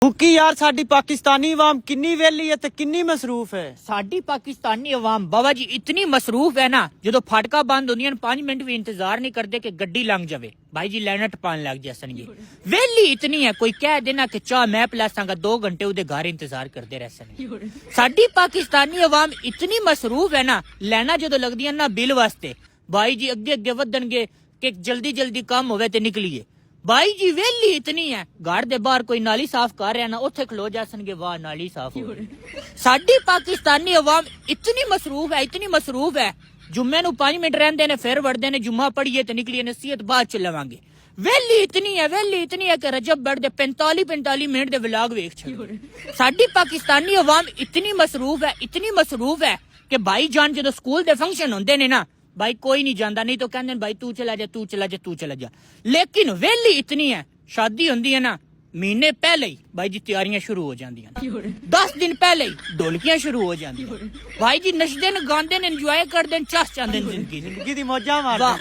क्योंकि यार साडी पाकिस्तानी अवाम किन्नी वेली है ते किन्नी मसरूफ है। साडी पाकिस्तानी अवाम बाबा जी इतनी मसरूफ है ना, जो फाटका बंद होंदियां 5 मिनट भी इंतजार नहीं करते कि गड्डी लंघ जावे, भाई जी लाइना टपान लग जासनगे। वेली इतनी है, कोई कह देना कि चाह मैं पिलासांगा 2 घंटे उहदे घर इंतजार करते रह सनगे। साडी पाकिस्तानी अवाम इतनी मसरूफ है ना, लाइना जदों लगदियां ना बिल वास्ते, भाई जी अगे अगे वधणगे कि जल्दी जल्दी काम होवे ते निकलिए। भाई जी वेली इतनी है, घर दे बाहर कोई नाली साफ कर रहा ना, उत्थे खलो जासनगे, वाह नाली साफ हो गई। साडी पाकिस्तानी अवाम इतनी मसरूफ है, इतनी मसरूफ है, जुम्मे नू 5 मिनट रहंदे ने फिर वड़दे ने, जुम्मा पढ़िए ते निकलिए, नसीहत बाद च लवांगे। वेली इतनी है कि रजब बढ़दे 45 मिनट दे व्लॉग वेख छड़े। साडी पाकिस्तानी अवाम इतनी मसरूफ है कि भाई जान जदों स्कूल दे फंक्शन होंदे ने ना, भाई कोई नहीं जाता, नहीं तो कहते भाई तू चला जा। लेकिन वेली इतनी है, शादी होंदी है ना, महीने पहले ही भाई जी तैयारियां शुरू हो जांदियां, 10 दिन पहले ही ढोलकियां शुरू हो जांदियां, भाई जी नचदे न गांदे न, एंजॉय करदे न, चस चांदे न जिंदगी दी मौजा मारदे।